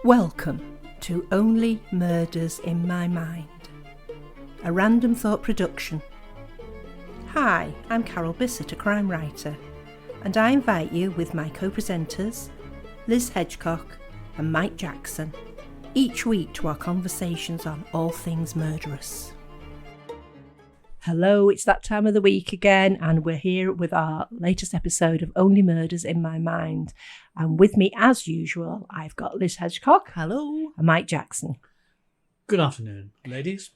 Welcome to Only Murders in My Mind, a Random Thought production. Hi, I'm Carol Bissett, a crime writer, and I invite you with my co-presenters, Liz Hedgecock and Mike Jackson, each week to our conversations on all things murderous. Hello, it's that time of the week again, and we're here with our latest episode of Only Murders in My Mind. And with me, as usual, I've got Liz Hedgecock. Hello. And Mike Jackson. Good afternoon, ladies.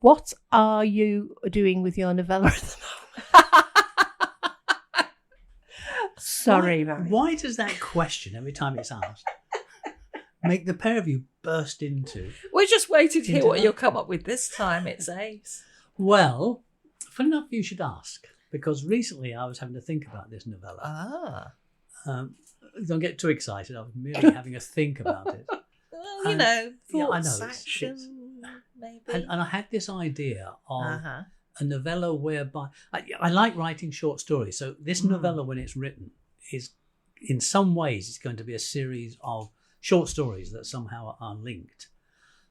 What are you doing with your novella at the moment? Sorry, Mike. Why does that question, every time it's asked, make the pair of you burst into... We're just waiting to hear what that? you'll come up with this time. It's Ace. Well, funny enough you should ask, because recently I was having to think about this novella. Don't get too excited. I was merely having a think about it. Well, And- thoughts, I know, action, maybe. And I had this idea of a novella whereby... I like writing short stories, so this novella, when it's written, is in some ways it's going to be a series of short stories that somehow are linked.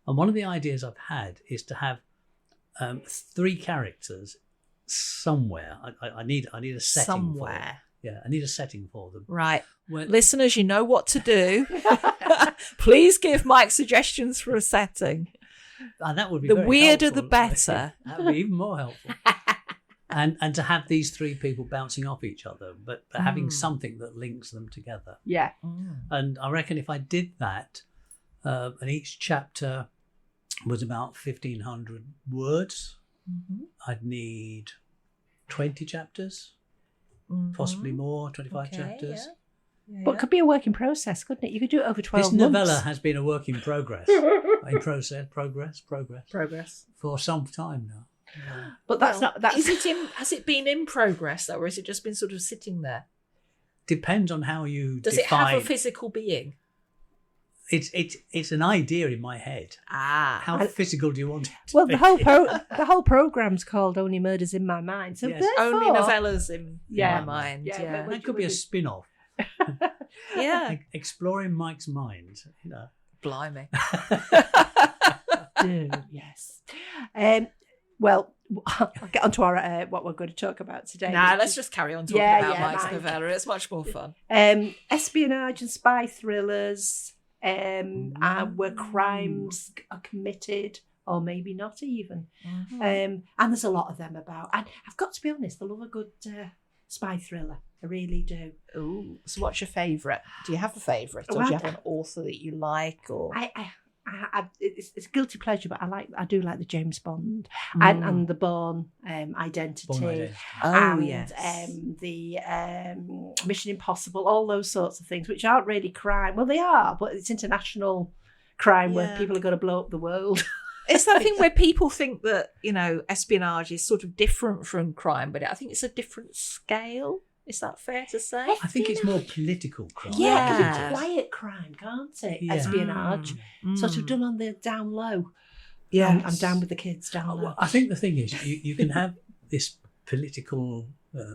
And one of the ideas I've had is to have three characters somewhere. I need a setting Somewhere. for them. Yeah, I need a setting for them. Right. Where- Listeners, you know what to do. Please give Mike suggestions for a setting. that would be The very weirder helpful. the better. That would be even more helpful. And to have these three people bouncing off each other, but having something that links them together. Yeah. And I reckon if I did that, and each chapter was about 1,500 words, I'd need 20 chapters, possibly more, 25 chapters. Yeah. But it could be a work in process, couldn't it? You could do it over 12 This months. novella has been a work in progress, progress for some time now. But that's not... That's, Has it been in progress, though, or has it just been sort of sitting there? Depends on how you Does define. it have a physical being? It's an idea in my head. How physical do you want it to well, be? the whole programme's called Only Murders in My Mind. So Yes. therefore, Only novellas in Yeah. my mind. Yeah, Yeah. but- That could be a spin-off. Yeah. Exploring Mike's mind. Blimey. do, yes. Well, I'll get on to our what we're going to talk about today. Nah, which let's is, just carry on talking Yeah, about yeah, Mike's Mike. novella. It's much more fun. espionage and spy thrillers, where crimes are committed, or maybe not even. And there's a lot of them about. And I've got to be honest, I love a good spy thriller. I really do. Ooh. So what's your favourite? Do you have a favourite? Or Well, do you have an author that you like? Or it's a guilty pleasure, but I do like the James Bond and the Bourne Identity. Born Identity. And yes. the Mission Impossible, all those sorts of things, which aren't really crime. Well, they are, but it's international crime where Yeah. people are going to blow up the world. It's that thing where people think that, espionage is sort of different from crime, but I think it's a different scale. Is that fair to say? I think it's more political crime. Yeah, 'cause Yeah. it's quiet crime, can't it? Yeah. Espionage, sort of done on the down low. Yeah. I'm down with the kids down low. Well, I think the thing is, you can have this political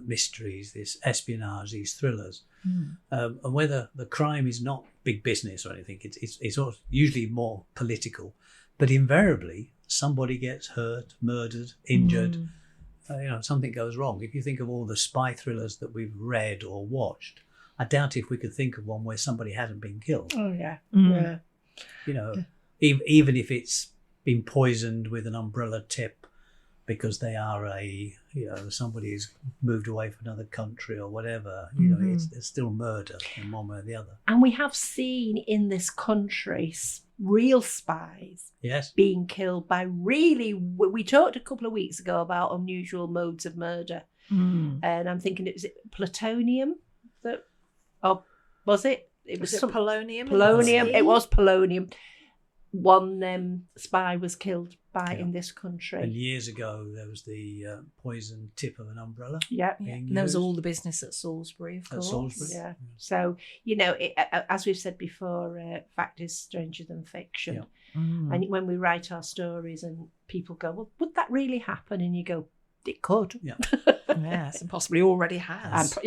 mysteries, this espionage, these thrillers, and whether the crime is not big business or anything, it's usually more political, but invariably somebody gets hurt, murdered, injured. Something goes wrong. If you think of all the spy thrillers that we've read or watched, I doubt if we could think of one where somebody hasn't been killed. Oh yeah, Even if it's been poisoned with an umbrella tip because they are somebody's moved away from another country or whatever. It's still murder in one way or the other. And we have seen in this country real spies Yes. being killed by we talked a couple of weeks ago about unusual modes of murder, and I'm thinking, was it plutonium was it Was it polonium? polonium? It was polonium. One spy was killed by in this country. And years ago there was the poison tip of an umbrella. Yeah. being And there was used. all the business at Salisbury, of At course. Salisbury. Yeah. So, as we've said before, fact is stranger than fiction. Yeah. And when we write our stories and people go, well, would that really happen? And you go, it could. Yeah. Yes, and possibly already has.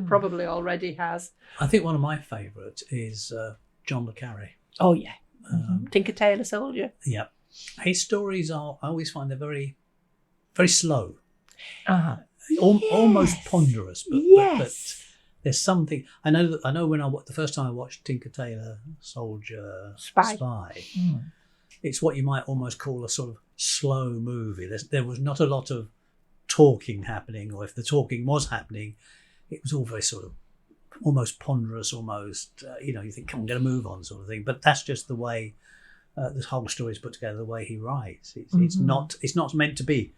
Probably already has. I think one of my favourites is John le Carré. Oh, yeah. Um, Tinker Tailor Soldier. Yeah, his stories are. I always find they're very, very slow, Uh-huh. almost Yes. ponderous. But Yes. there's something. I know when the first time I watched Tinker Tailor Soldier Spy. Mm. it's what you might almost call a sort of slow movie. There was not a lot of talking happening, or if the talking was happening, it was all very sort of almost ponderous, almost you think, come on, get a move on, sort of thing. But that's just the way this whole story is put together, the way he writes. It's not meant to be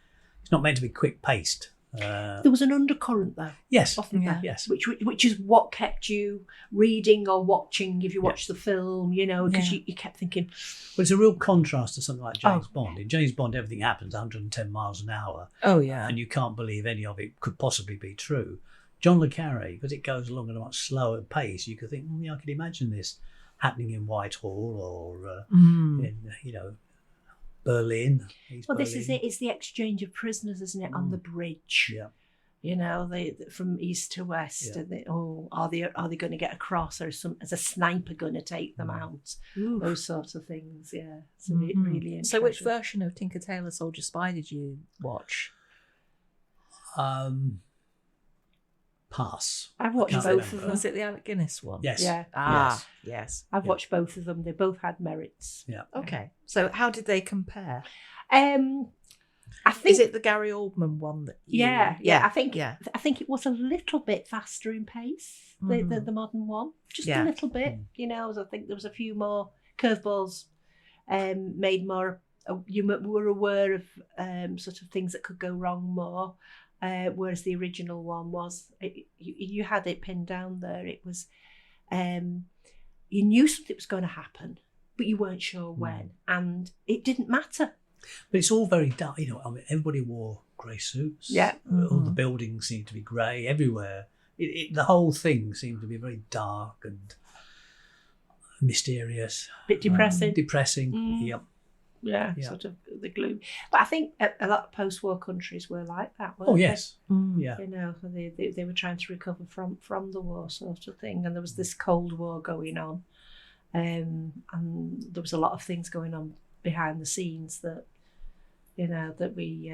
quick paced. There was an undercurrent, though. Yes, Often Yeah. there, yes, which is what kept you reading or watching if you watched the film, because Yeah. you kept thinking, but it's a real contrast to something like James Oh. Bond. In James Bond, everything happens 110 miles an hour, Oh, yeah. and you can't believe any of it could possibly be true. John le Carré, because it goes along at a much slower pace, you could think, I could imagine this happening in Whitehall or in Berlin. East well, Berlin. this is it. It's the exchange of prisoners, isn't it, on the bridge? Yeah. They from east to west, Yeah. and are they going to get across, or is a sniper going to take them out? Oof. Those sorts of things, yeah. So Mhm. really interesting. So which version of Tinker Tailor Soldier Spy did you watch? Pass. I've watched can't both remember. of them. Was it the Alec Guinness one? Yes. Yeah. Yes. I've Yeah. watched both of them. They both had merits. Yeah. Okay. So how did they compare? I think Is it the Gary Oldman one that you... Yeah. I think Yeah. I think it was a little bit faster in pace, the modern one, just Yeah. a little bit. I think there was a few more curveballs, made more. You were aware of sort of things that could go wrong more, whereas the original one was you had it pinned down there. It was you knew something was going to happen, but you weren't sure when, and it didn't matter. But it's all very dark. Everybody wore grey suits. Yeah. All the buildings seemed to be grey everywhere. The whole thing seemed to be very dark and mysterious. Bit depressing. Depressing. Mm. Yep. Yeah, sort of the gloom. But I think a lot of post-war countries were like that, weren't Oh they? yes. Yeah. They were trying to recover from the war, sort of thing, and there was this Cold War going on, and there was a lot of things going on behind the scenes that that we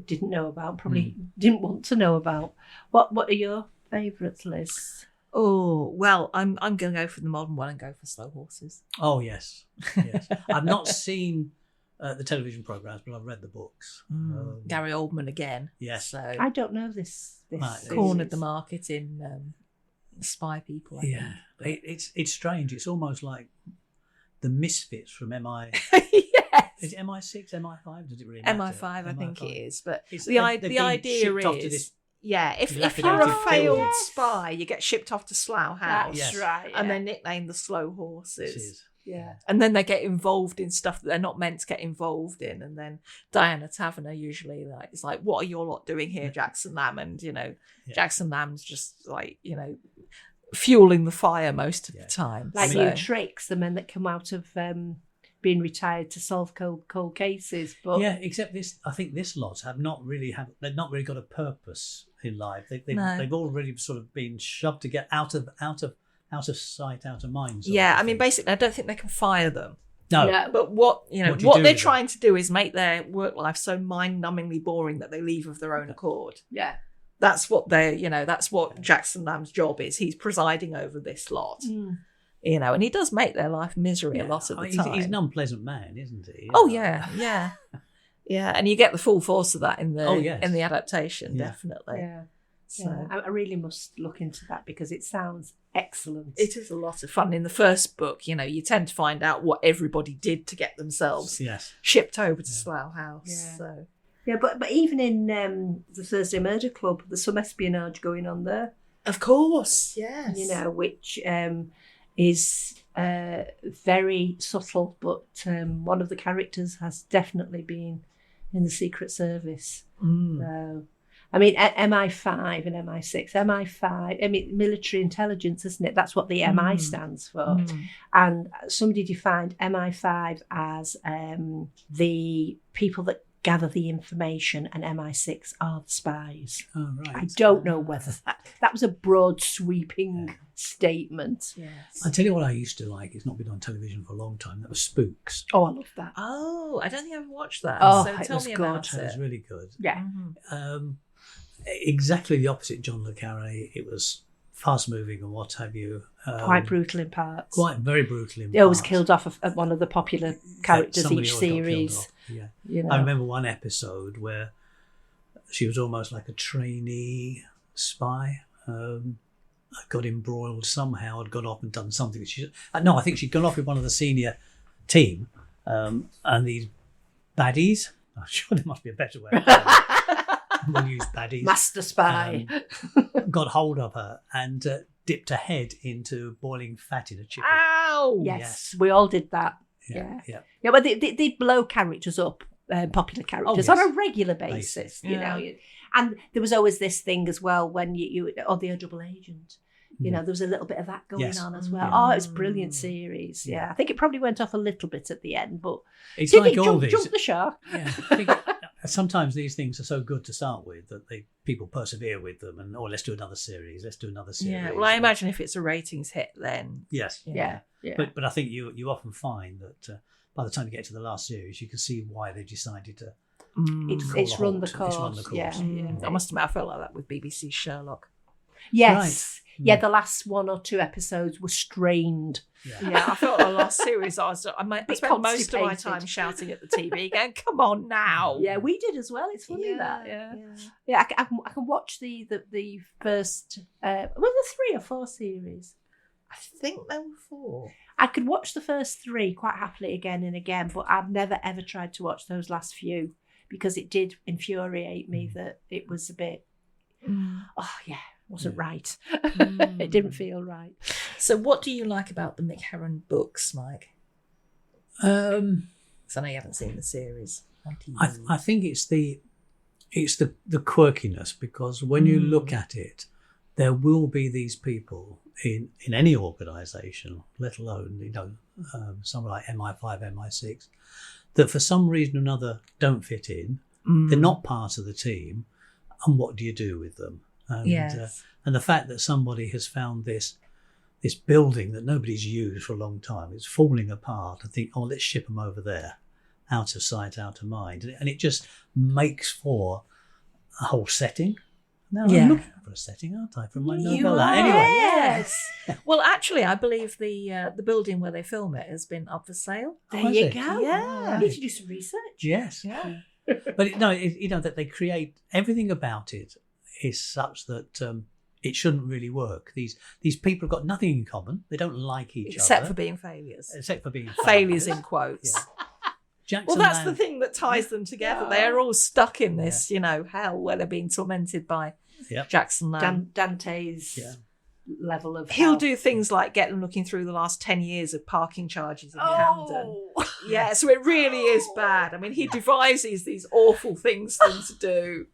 didn't know about, probably didn't want to know about. What are your favourites, Liz? Oh, well, I'm going to go for the modern one and go for Slow Horses. Oh yes. Yes. I've not seen the television programs, but I've read the books. Gary Oldman again. Yes. So I don't know this. Right. cornered the market in Spy People. I Yeah. It's strange. It's almost like the misfits from MI. think. Yes. Is it MI6, MI5? Does it really matter? MI5, I think it is. But It's- the they've been idea shipped off to is, this if you're a dilapidated failed building. spy, you get shipped off to Slough House. Yes. right. And they're nicknamed the Slow Horses. This is. yeah. And then they get involved in stuff that they're not meant to get involved in. And then Diana Taverner usually it's like, what are you lot doing here, Jackson Lamb? And, Jackson Lamb's just fueling the fire most of the time. Like So- new tricks, the men that come out of being retired to solve cold cases. But Yeah, except this. I think this lot they've not really got a purpose in life. No. They've already sort of been shoved to get out of sight, out of mind. sort Yeah, of I mean, thing. basically, I don't think they can fire them. No. But what What do you what do they're with trying to do is make their work life so mind-numbingly boring that they leave of their own accord. yeah. That's what that's what Jackson Lamb's job is. He's presiding over this lot. And he does make their life misery a lot of the time. He's an unpleasant man, isn't he? Oh yeah. And you get the full force of that in the yes. in the adaptation, Yeah. definitely. Yeah. So I really must look into that because it sounds excellent. it is a lot of fun. In the first book, you tend to find out what everybody did to get themselves Yes. shipped over to Slough House. Yeah. So Yeah, but even in the Thursday Murder Club, there's some espionage going on there. of course, yes. Which is very subtle, but one of the characters has definitely been in the Secret Service. So, I mean, MI5 and MI6. MI5, I mean, military intelligence, isn't it? That's what the MI stands for. And somebody defined MI5 as the people that gather the information and MI6 are the spies. Oh, right. I don't know whether that was a broad sweeping statement. Yes. I tell you what I used to like. It's not been on television for a long time. That was Spooks. Oh, I love that. Oh, I don't think I've watched that. Oh, so it tell was me good. about That was it. really good. Yeah. Exactly the opposite John le Carré. It was fast moving and what have you. Quite brutal in parts. Quite very brutal in They always parts. killed off one of the popular characters Somebody each always got killed series. off, yeah. You know. I remember one episode where she was almost like a trainee spy. Got embroiled somehow, had gone off and done something. I think she'd gone off with one of the senior team, and these baddies. I'm sure there must be a better way. We'll use baddies. Master spy. Got hold of her and dipped her head into boiling fat in a chicken. Ow! Yes, we all did that. Yeah. But they blow characters up, popular characters, yes. on a regular basis. You know, and there was always this thing as well when you or the double agent. You know, there was a little bit of that going on as well. Oh, it's a brilliant series. Yeah, I think it probably went off a little bit at the end, but It's did like it all these. jump the shark? Yeah, I think sometimes these things are so good to start with that people persevere with them, and let's do another series. Let's do another series. Yeah. Well, I imagine if it's a ratings hit, then Yes. Yeah. But I think you often find that by the time you get to the last series, you can see why they decided to. It's run the halt. It's course. run the course. Yeah. I must admit, I felt like that with BBC Sherlock. Yes. Right. Yeah, the last one or two episodes were strained. Yeah, I felt the last series I spent most of my constipated. time shouting at the TV, going, "Come on now!" Yeah, we did as well. It's funny that. Yeah. I can watch the first. Were there 3 or 4 series? I think there were 4. I could watch the first 3 quite happily again and again, but I've never ever tried to watch those last few because it did infuriate me that it was a bit. Wasn't right. It didn't feel right. So, what do you like about the Mick Herron books, Mike? Because I know you haven't seen the series. I think it's the quirkiness, because when you look at it, there will be these people in any organisation, let alone somewhere like MI5, MI6, that for some reason or another don't fit in. They're not part of the team, and what do you do with them? And the fact that somebody has found this building that nobody's used for a long time, it's falling apart, and think, let's ship them over there, out of sight, out of mind, and it just makes for a whole setting. Now I'm looking for a setting, aren't I, from my novella? Anyway, Yes. Well, actually, I believe the building where they film it has been up for sale. There is you it? go. Yeah. You need to do some research. yes, Yeah. but that they create everything about it is such that it shouldn't really work. These people have got nothing in common. They don't like each Except other, for being failures. except for being Failures in quotes. Yeah. Jackson Well, that's the Lamb- thing that ties them together. They're all stuck in this, hell where they're being tormented by Yep. Jackson Lamb. Dante's level of He'll hell. do things like get them looking through the last 10 years of parking charges in Camden. Oh. Yeah, so it really is bad. I mean, he devises these awful things for them to do.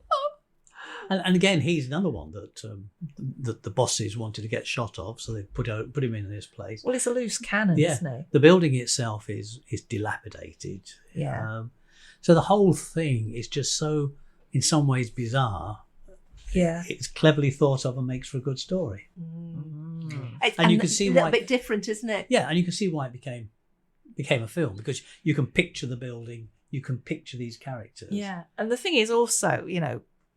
And again, he's another one that the bosses wanted to get shot of, so they put him in this place. Well, it's a loose cannon, Yeah, isn't it? the building itself is dilapidated. Yeah. So the whole thing is just so, in some ways, bizarre. Yeah. It's cleverly thought of and makes for a good story. And you can see a little why- bit different, isn't it? Yeah, and you can see why it became a film, because you can picture the building, you can picture these characters. Yeah. And the thing is also,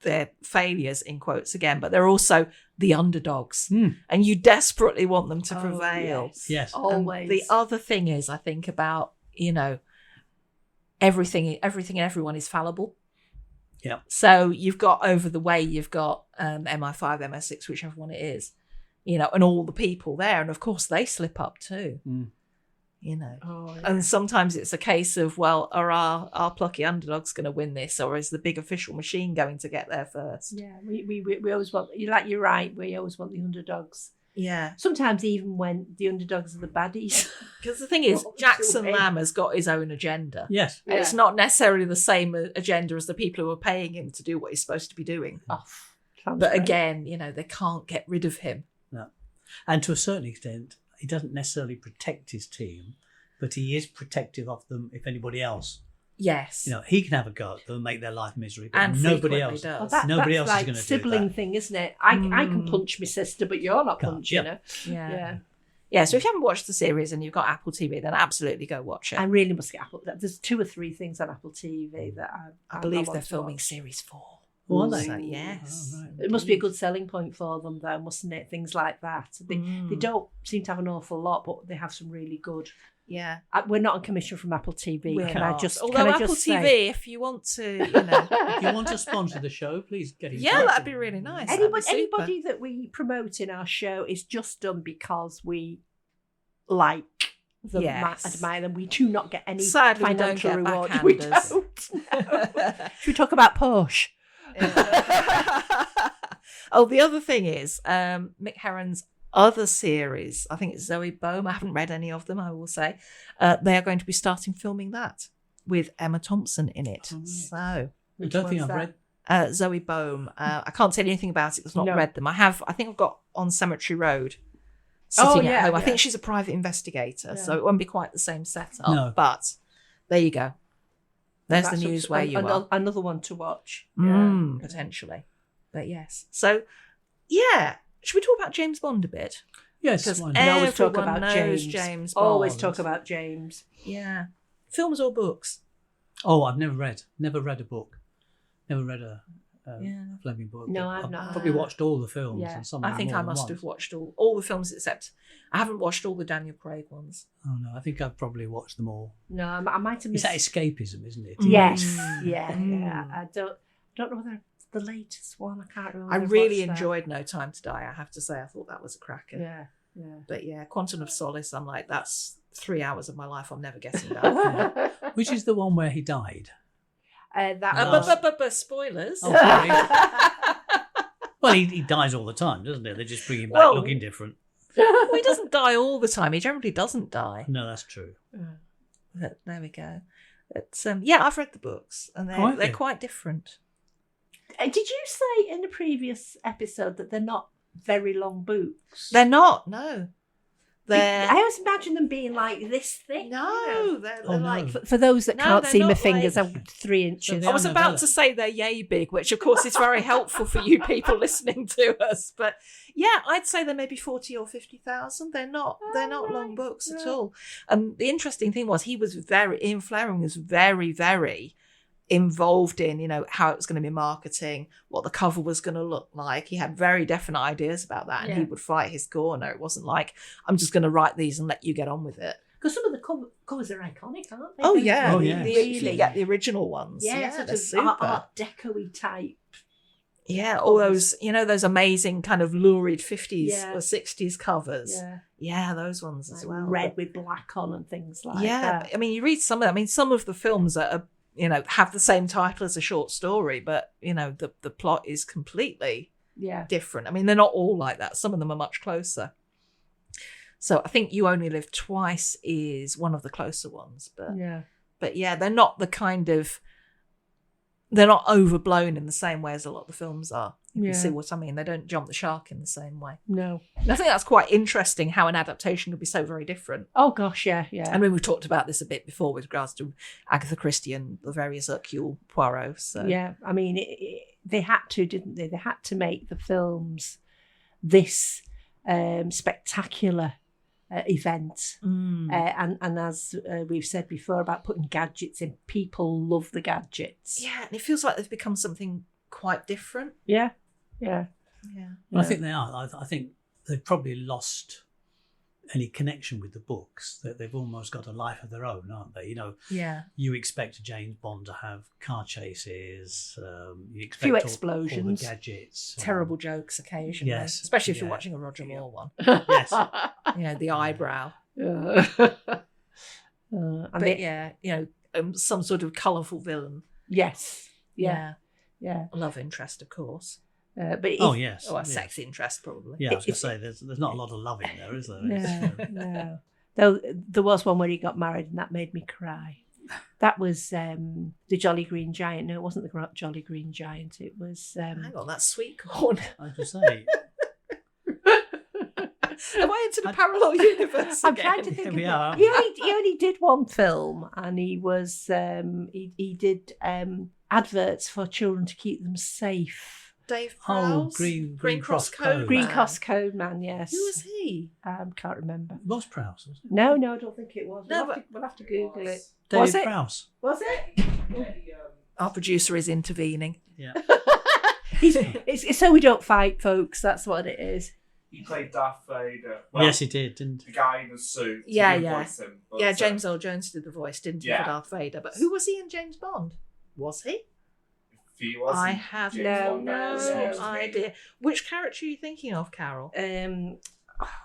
they're failures in quotes again, but they're also the underdogs. And you desperately want them to prevail. Yes. And Always. the other thing is, I think about, everything and everyone is fallible. Yeah. So you've got you've got MI5, MI6, whichever one it is, and all the people there. And of course they slip up too, And sometimes it's a case of, well, are our plucky underdogs going to win this, or is the big official machine going to get there first? Yeah, we always want, you're right, we always want the underdogs. Yeah. Sometimes even when the underdogs are the baddies. Because the thing is, What Jackson to win? Lamb has got his own agenda. Yes. And it's not necessarily the same agenda as the people who are paying him to do what he's supposed to be doing. Sounds But great. again, they can't get rid of him. No. And to a certain extent, he doesn't necessarily protect his team, but he is protective of them if anybody else Yes. You know, he can have a go at them and make their life misery, but And nobody frequently else. does. Well, Nobody that's else is like going to do sibling that. thing, isn't it? I can punch my sister, but you're not Can't. punching Yeah. her. Yeah. Yeah, so if you haven't watched the series and you've got Apple TV, then absolutely go watch it. I really must get Apple. There's 2 or 3 things on Apple TV that I believe want they're to filming watch. series 4. Oh, are they? So, yes. Oh, right. It must be a good selling point for them, though, mustn't it? Things like that. They don't seem to have an awful lot, but they have some really good. Yeah. We're not on commission from Apple TV. We're Can not. I just? Although can I Apple just TV, say, if you want to, you know. If you want to sponsor the show, please get in touch. Yeah, that'd be really nice. That'd be super. anybody that we promote in our show is just done because we like them, Yes. admire them. We do not get any Sadly, we don't financial get reward. We backhanders. don't. No. Should we talk about Porsche? Oh, the other thing is Mick Herron's other series, I think it's Zoe Bohm. I haven't read any of them, I will say. They are going to be starting filming that with Emma Thompson in it. Oh, right. So I don't think I've read. Zoe Bohm. I can't tell you anything about it because I've not No. read them. I think I've got On Cemetery Road sitting at home. I think she's a private investigator, so it won't be quite the same setup. No. But there you go. There's the That's news where you are. Another one to watch. Potentially. But yes. So, yeah. Should we talk about James Bond a bit? Yes, Because why not? We always talk everyone about knows James. Bond. Always talk about James. Yeah. Films or books? Oh, I've never read a book. Never read a Yeah. Fleming book. No, but I've not. probably watched all the films. Yeah. And some I think more I than must once. have watched all the films except I haven't watched all the Daniel Craig ones. Oh no, I think I've probably watched them all. No, I might have It's missed. that escapism, isn't it? Yes, Mm. yeah. Mm. I don't know whether the latest one. I can't remember. I whether I've really watched that. enjoyed No Time to Die, I have to say. I thought that was a cracker. Yeah, But yeah, Quantum of Solace, I'm like, that's 3 hours of my life I'm never getting back. yeah. Which is the one where he died. That But spoilers. Oh, sorry. Well, he dies all the time, doesn't he? They just bring him back Well- looking different. Well, he doesn't die all the time. He generally doesn't die. No, that's true. But there we go. But, yeah, I've read the books and have they're you? quite different. Did you say in the previous episode that they're not very long books? They're not, no. They're I always imagine them being like this thick. no, they're Oh, no. like. For those that No, can't they're see my not fingers, like- I'm 3 inches. they I was are about novella. to say they're yay big, which of course is very helpful for you people listening to us. But yeah, I'd say they're maybe 40 or 50,000. They're not long right. books at Yeah. all. And the interesting thing was Ian Fleming was very, very involved in, how it was going to be marketing, what the cover was going to look like. He had very definite ideas about that, and he Yeah. would fight his corner. It wasn't like, I'm just going to write these and let you get on with it. Because some of the covers are iconic, aren't they? Oh They're yeah, Oh, the, yeah. the, really. yeah, the original ones. Yeah, Yeah, sort they're of super. art deco-y type. Yeah, all those, those amazing kind of lurid 50s Yeah. or 60s covers. Yeah, Yeah, those ones as like well. red with black on and things like Yeah, that. I mean, you read some of them. I mean, some of the films that are, have the same title as a short story, but, the plot is completely Yeah, different. I mean, they're not all like that. Some of them are much closer. So I think You Only Live Twice is one of the closer ones. But yeah, they're not they're not overblown in the same way as a lot of the films are. You Yeah. can see what I mean. They don't jump the shark in the same way. no. And I think that's quite interesting how an adaptation could be so very different. Oh gosh, yeah. I mean, we've talked about this a bit before with regards to Agatha Christie and the various Hercule Poirot. So Yeah, I mean, they had to, didn't they? They had to make the films this spectacular event. And as we've said before about putting gadgets in, people love the gadgets. yeah, and it feels like they've become something quite different. Yeah. Yeah. I think they are. I think they've probably lost any connection with the books. That they've almost got a life of their own, aren't they? Yeah. You expect a James Bond to have car chases. You expect Few all the explosions. gadgets. Terrible jokes occasionally. Yes, Especially if you're yeah. watching a Roger Moore one. Yes. The eyebrow. And But some sort of colourful villain. yes. Yeah. A love interest, of course. But Oh yes. Or a yeah. sex interest, probably. Yeah, I was going to say there's not a lot of love in there, is there? no. Though there was one where he got married and that made me cry. That was the Jolly Green Giant. No, it wasn't the Jolly Green Giant. It was Hang on, that's sweet corn. I was going to say Have I entered a parallel universe I'm again? trying to think. Here Of we it. are. He only did one film, and he was he did adverts for children to keep them safe. Dave Oh, Prowse? Green Cross Code. Green Man. Cross Code Man, yes. Who was he? Can't remember. It was Prowse, wasn't it? No, I don't think it was. No, We'll have to Google it. Was Dave it? Prowse. Was it? Our producer is intervening. Yeah. It's so we don't fight, folks. That's what it is. He played Darth Vader. Yes, he did, didn't The guy in the suit. He Yeah, didn't yeah. voice him, but, Yeah, James Earl Jones did the voice, didn't he, Yeah. for Darth Vader? But who was he in James Bond? Was he? If he wasn't, I have James no Bond, that was supposed to be. idea. Which character are you thinking of, Carol? Um,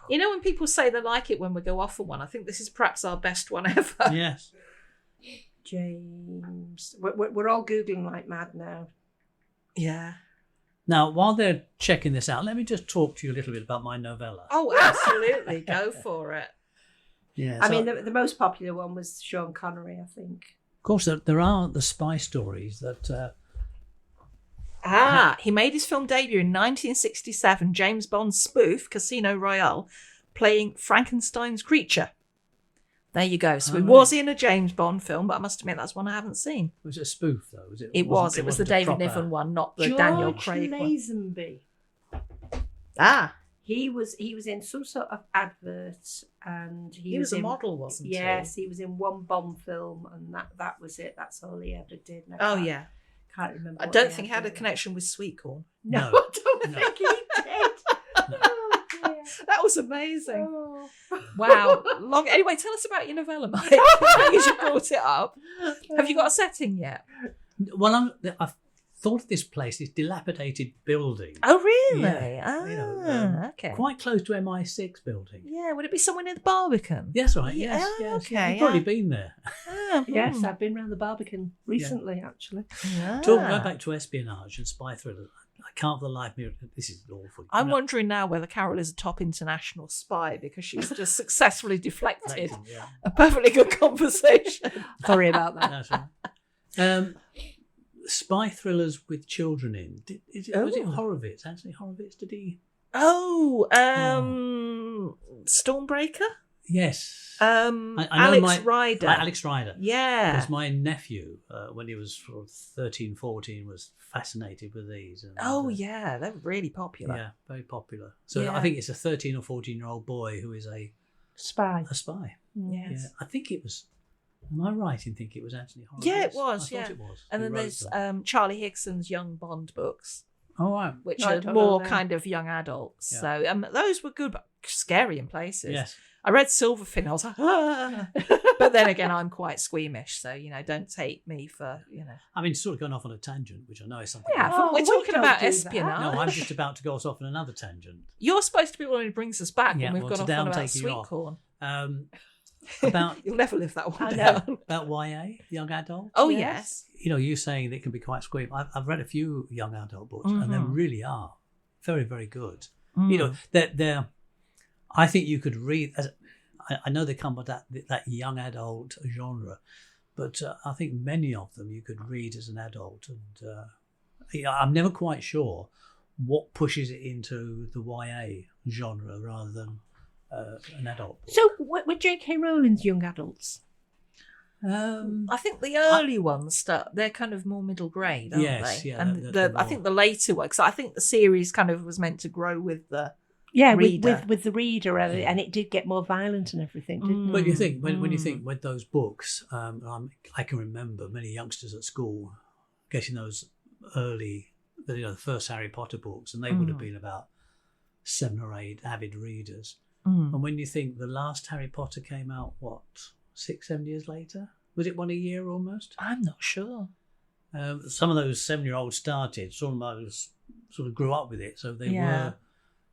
You know when people say they like it when we go off on one? I think this is perhaps our best one ever. Yes. James. We're all Googling like mad now. Yeah. Now, while they're checking this out, let me just talk to you a little bit about my novella. Oh, absolutely. Go for it. Yeah, I so- mean, the most popular one was Sean Connery, I think. of course, there are the spy stories that. He made his film debut in 1967, James Bond spoof, Casino Royale, playing Frankenstein's creature. There you go. So he was in a James Bond film, but I must admit that's one I haven't seen. Was it a spoof, though? Was it? It was the wasn't a David proper- Niven one, not the George Daniel Craig one. Lazenby. He was in some sort of advert, and He was a in, model, wasn't he? Yes, he was in one Bond film, and that was it. That's all he ever did. And Oh, yeah. Can't remember. I what don't the think he had a advert was. connection with Sweet Corn. No, No. I don't No. think he did. Oh, dear. That was amazing. Oh. Wow. Long. Anyway, tell us about your novella, Mike. Because you brought it up. Have you got a setting yet? Well, I've thought of this place, this dilapidated building, Oh, really? Yeah. You know, Okay. quite close to MI6 building. Yeah. Would it be somewhere near the Barbican? Yes, right. Yeah, Yes, yes. okay, You've probably yeah. been there. Yes, I've been round the Barbican recently, actually. Going back to espionage and spy thrillers, I can't for the life of me. This is awful. I'm You know, wondering now whether Carol is a top international spy because she's just successfully deflected yeah. a perfectly good conversation. Sorry about that. That's right. Spy thrillers with children in. Was it Oh. Horowitz? Anthony Horowitz? Did he? Oh, Stormbreaker? Yes. I know Alex Rider. Alex Rider. Yeah. Because my nephew, when he was sort of 13, 14, was fascinated with these. And, Oh, yeah. They're really popular. Yeah, very popular. So Yeah. I think it's a 13 or 14-year-old boy who is a Spy. spy. Yes. Yeah, I think it was. Am I right in thinking it was Anthony Horowitz? Yeah, it was, I thought yeah. it was. And who then wrote there's them. Charlie Higson's Young Bond books, Oh, right. which No, I are don't know more them. kind of young adults. Yeah. So those were good, but scary in places. Yes. I read Silverfin. I was like, ah. But then again, I'm quite squeamish, so don't take me for I mean, sort of gone off on a tangent, which I know is something. Yeah, Oh, we're we talking don't about do that. espionage. No, I'm just about to go off on another tangent. You're supposed to be the one who brings us back Yeah, when we've well, gone off today on I'm about taking you sweet off. corn. About You'll never live that one I know. down. about YA, young adult. Oh Yes. yes. You saying that it can be quite squeamy. I've read a few young adult books, and they Mhm. really are very, very good. Mm. They're. I think you could read. I know they come with that young adult genre, but I think many of them you could read as an adult, and I'm never quite sure what pushes it into the YA genre rather than an adult book. So, were J.K. Rowling's young adults? I think the early ones they're kind of more middle grade, aren't Yes, they? yeah, And they're I think the later ones, I think the series kind of was meant to grow with the Yeah, reader. with the reader, and it did get more violent and everything, didn't it? But you think when you think with those books, I can remember many youngsters at school getting those early, the first Harry Potter books, and they would have been about 7 or 8 avid readers. And when you think the last Harry Potter came out, 6, 7 years later? Was it one a year almost? I'm not sure. Some of those 7-year-olds started, some of those sort of grew up with it, so they Yeah. were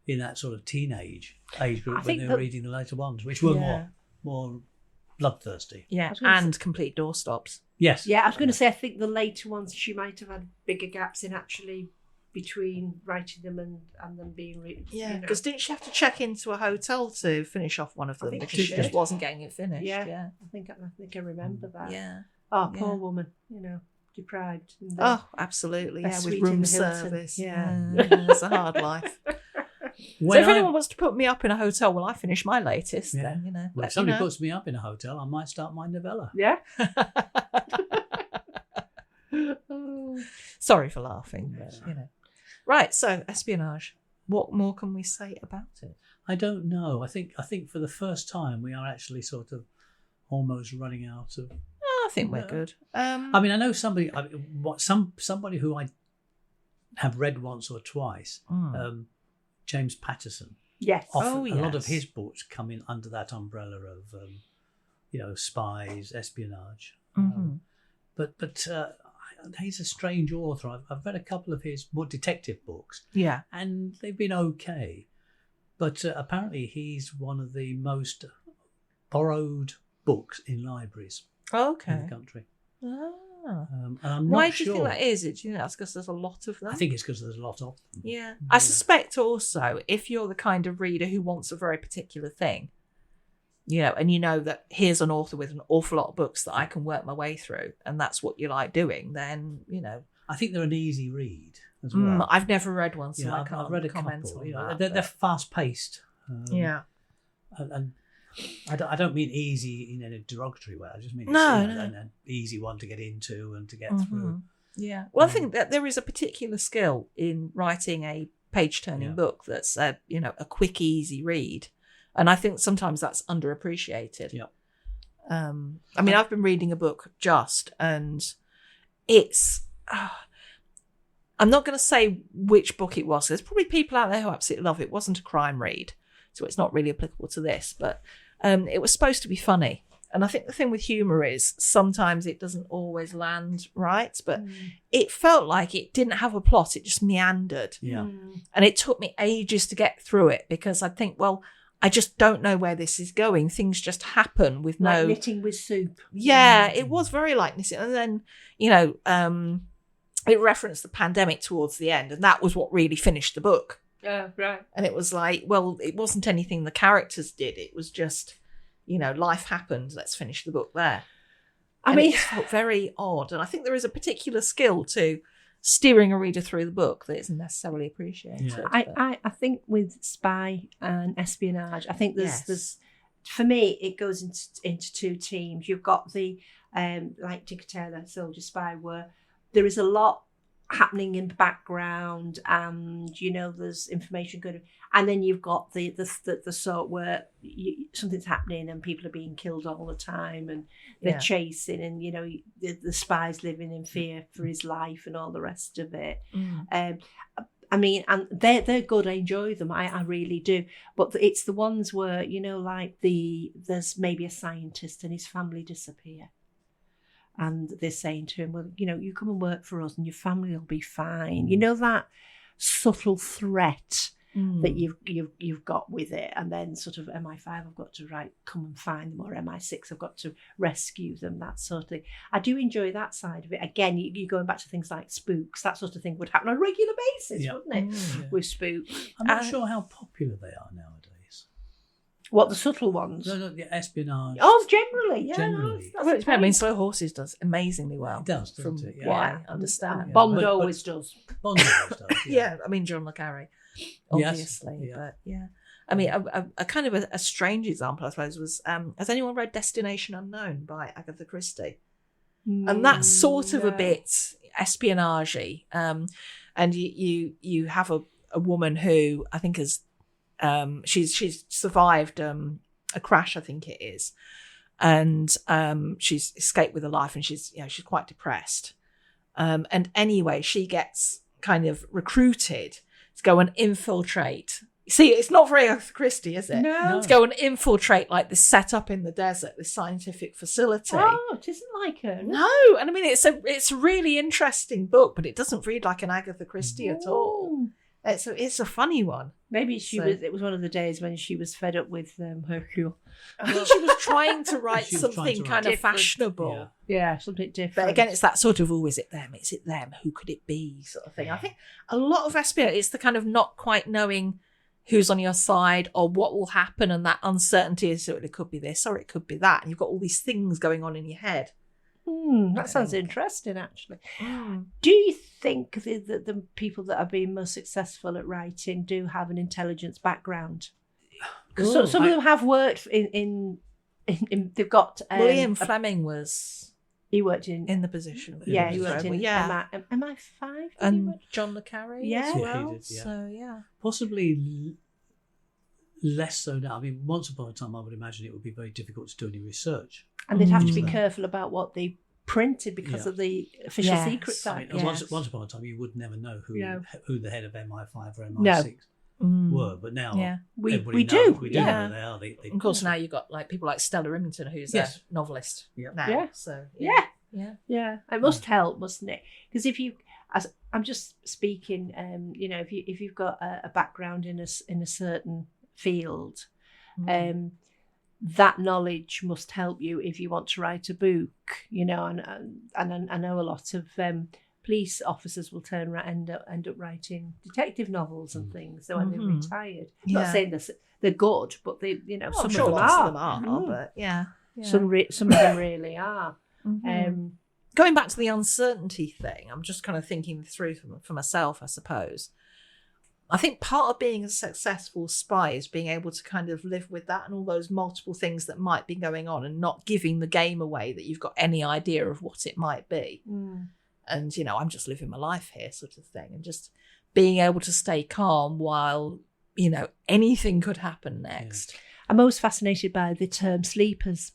in that sort of teenage age group I when think they that- were reading the later ones, which were Yeah. more bloodthirsty. Yeah, was gonna and complete doorstops. Yes. Yeah, I was going to say, I think the later ones, she might have had bigger gaps in actually between writing them and them being written. Yeah, because didn't she have to check into a hotel to finish off one of them think because she she just did. wasn't getting it finished? Yeah. Yeah. I think I remember that. Yeah. Oh, poor Yeah. woman, deprived. And, Oh, absolutely. Yeah, Best with suite in room the Hilton. service. Yeah. It's a hard life. So if anyone wants to put me up in a hotel while I finish my latest, then, Well, if somebody puts me up in a hotel, I might start my novella. Yeah. Sorry for laughing, but, Right, so espionage. What more can we say about it? I don't know. I think for the first time we are actually sort of almost running out of. I think we're good. I mean, I know somebody who I have read once or twice, James Patterson. Yes. Often, a lot of his books come in under that umbrella of, spies, espionage. Mm-hmm. But he's a strange author. I've read a couple of his more detective books. Yeah. And they've been okay. But apparently he's one of the most borrowed books in libraries in the country. Ah. And I'm Why not do you sure. think that is? Do you think that's because there's a lot of them? I think it's because there's a lot of them. Yeah. I suspect also if you're the kind of reader who wants a very particular thing, and you know that here's an author with an awful lot of books that I can work my way through, and that's what you like doing, then, I think they're an easy read as well. I've never read one, so I can't I've read a comment couple. on that. They're fast-paced. Yeah. And I don't mean easy in a derogatory way. I just mean an easy one to get into and to get through. Yeah. Well, I think that there is a particular skill in writing a page-turning book that's a quick, easy read. And I think sometimes that's underappreciated. Yeah. I mean, I've been reading a book and it's. I'm not going to say which book it was. There's probably people out there who absolutely love it. It wasn't a crime read, so it's not really applicable to this. But it was supposed to be funny. And I think the thing with humour is sometimes it doesn't always land right. But it felt like it didn't have a plot. It just meandered. Yeah. And it took me ages to get through it because I think, I just don't know where this is going. Things just happen with like knitting with soup. Yeah, it was very like knitting. And then, it referenced the pandemic towards the end, and that was what really finished the book. Yeah, right. And it was like, well, it wasn't anything the characters did. It was just, life happened. Let's finish the book there. I mean, it felt very odd. And I think there is a particular skill to steering a reader through the book that isn't necessarily appreciated. Yeah. I think with spy and espionage, I think there's for me it goes into two teams. You've got the like Tinker Tailor Soldier Spy, where there is a lot happening in the background, and there's information going, and then you've got the sort where something's happening and people are being killed all the time, and they're chasing, and the spy's living in fear for his life and all the rest of it. I mean, and they're good. I enjoy them. I really do. But it's the ones where like there's maybe a scientist and his family disappear. And they're saying to him, well, you come and work for us and your family will be fine. That subtle threat that you've got with it. And then sort of MI5, I've got to come and find them, or MI6, I've got to rescue them, that sort of thing. I do enjoy that side of it. Again, you're going back to things like spooks, that sort of thing would happen on a regular basis, wouldn't it? With spooks. I'm not sure how popular they are nowadays. What, the subtle ones? No, the espionage. Oh, generally, yeah. Generally. I mean, Slow Horses does amazingly well. It does, doesn't from it? what I understand. Yeah. Bond always does. Bond always does. Yeah, I mean, John le Carré, obviously. Yes. But yeah. I mean, a kind of a strange example, I suppose, was has anyone read Destination Unknown by Agatha Christie? And that's sort of a bit espionage-y. And you have a woman who I think has she's survived a crash, I think it is, and she's escaped with her life, and she's quite depressed. And anyway, she gets kind of recruited to go and infiltrate. See, it's not very Agatha Christie, is it? No. To go and infiltrate like this setup in the desert, this scientific facility. Oh, it isn't like her. No, and I mean it's a really interesting book, but it doesn't read like an Agatha Christie at all. It's a funny one. Maybe it was one of the days when she was fed up with Hercule. I think she was trying to write something kind of fashionable. Yeah, something different. But again, it's that sort of, is it them? Is it them? Who could it be? Sort of thing. I think a lot of espionage, it's the kind of not quite knowing who's on your side or what will happen, and that uncertainty is, so it could be this or it could be that. And you've got all these things going on in your head. That sounds think. interesting, actually. Mm. Do you think that the people that have been most successful at writing do have an intelligence background? Because some of them have worked in they've got... William Fleming was he worked in the position. he worked in yeah. MI5. And John le Carré Yeah. as Yeah, well. he did, yeah. So, yeah. Possibly less so now. I mean, once upon a time, I would imagine it would be very difficult to do any research. And they'd have to be Mm. careful about what they printed because Yeah. of the official Yes. Secrets I Act. mean, Yes. once upon a time, you would never know Yeah. who the head of MI5 or No. MI6 Mm. were, but now Yeah. We everybody do. knows. We do Yeah. know they are. They Of course, now you've got like people like Stella Rimington, who's Yes. a novelist Yeah. now. Yeah. So Yeah. yeah. Yeah, it must help, mustn't it? Because if you, as I'm just speaking, if you've got a background in a certain field, Mm. that knowledge must help you if you want to write a book. And I know a lot of police officers will end up writing detective novels and things. So when they're Mhm. retired, Yeah. not saying they're good, but they, Oh, some I'm sure of them lots are. of them are, Mm. but yeah. Some of them really are. Mhm. Going back to the uncertainty thing, I'm just kind of thinking through for myself, I suppose. I think part of being a successful spy is being able to kind of live with that and all those multiple things that might be going on and not giving the game away that you've got any idea of what it might be. Mm. And, I'm just living my life here sort of thing. And just being able to stay calm while, anything could happen next. I'm most fascinated by the term sleepers.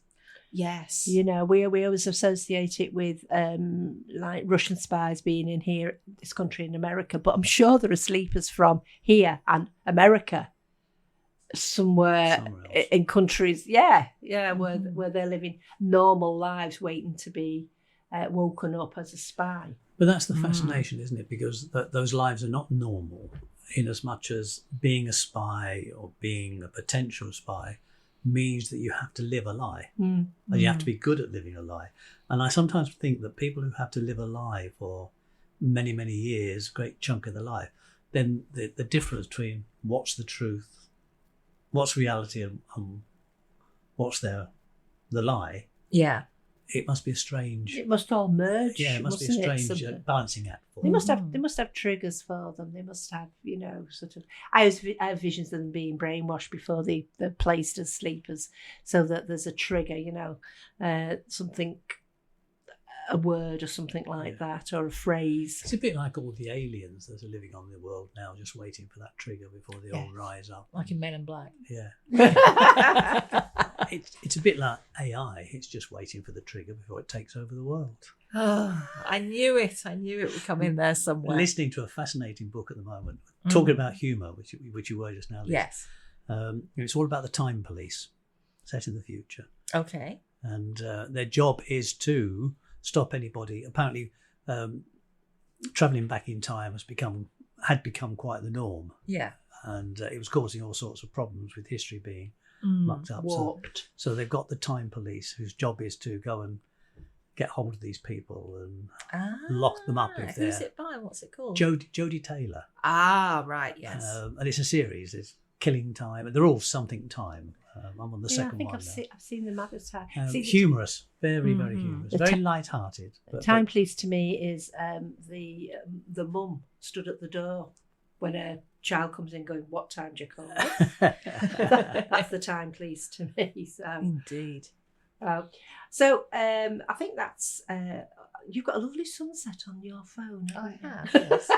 Yes. We always associate it with like Russian spies being in here, this country in America, but I'm sure there are sleepers from here and America somewhere else. in countries, where Mhm. they're living normal lives, waiting to be woken up as a spy. But that's the fascination, isn't it? Because those lives are not normal, in as much as being a spy or being a potential spy means that you have to live a lie. And you have to be good at living a lie. And I sometimes think that people who have to live a lie for many, many years, great chunk of their life, then the difference between what's the truth, what's reality, and what's the lie, Yeah. it must be a strange... It must all merge. Yeah, it must be a mustn't it, strange something? balancing act. For They them. must have triggers for them. They must have, sort of. I have visions of them being brainwashed before they're placed as sleepers, so that there's a trigger, something, a word or something like that, or a phrase. It's a bit like all the aliens that are living on the world now, just waiting for that trigger before they all Yes. rise up. Like in Men in Black. Yeah. It's a bit like AI. It's just waiting for the trigger before it takes over the world. Oh, I knew it. I knew it would come in there somewhere. Listening to a fascinating book at the moment, talking about humour, which you were just now. Liz. Yes. It's all about the time police, set in the future, Okay. and their job is to stop anybody. Apparently, travelling back in time had become quite the norm, Yeah. and it was causing all sorts of problems with history being mucked up. Warped. So they've got the time police whose job is to go and get hold of these people and lock them up if Who's they're... it by? What's it called? Jodie Taylor. Ah, right. Yes. And it's a series. It's Killing Time. And they're all something time. I'm on the Yeah, I second think one I've seen them other time. humorous. Very, very Mhm. humorous. The Very light-hearted. But, Time police to me is the mum stood at the door when a child comes in going, "What time do you call us?" That's the time police to me. So, Indeed. I think that's you've got a lovely sunset on your phone. I haven't you? have. Yes.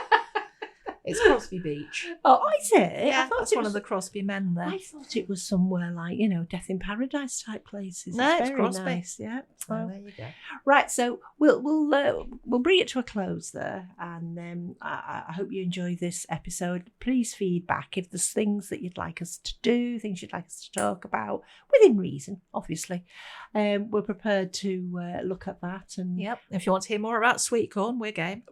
It's Crosby Beach. Oh, is it? Yeah, I thought that's it one was, of the Crosby men there. I thought it was somewhere like Death in Paradise type places. No, it's very Crosby. nice. Yeah. Oh, there you go. Right, so we'll bring it to a close there, and I hope you enjoy this episode. Please feedback if there's things that you'd like us to do, things you'd like us to talk about, within reason, obviously. We're prepared to look at that. And Yep. If you want to hear more about sweet corn, we're game.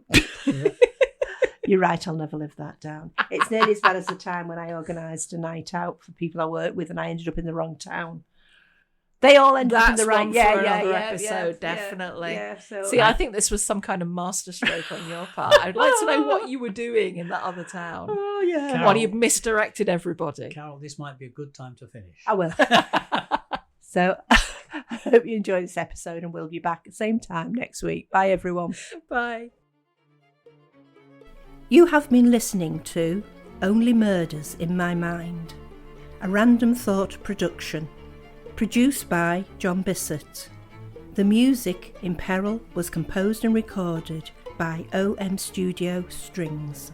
You're right, I'll never live that down. It's nearly as bad as the time when I organised a night out for people I worked with, and I ended up in the wrong town. They all ended up in the right. one for another episode, definitely. Yeah, so See, I think this was some kind of masterstroke on your part. I'd like to know what you were doing in that other town. Oh yeah. Carol. Why you've misdirected everybody. Carol, this might be a good time to finish. I will. So hope you enjoyed this episode, and we'll be back at the same time next week. Bye, everyone. Bye. You have been listening to Only Murders in My Mind, a Random Thought production, produced by John Bissett. The music in Peril was composed and recorded by OM Studio Strings.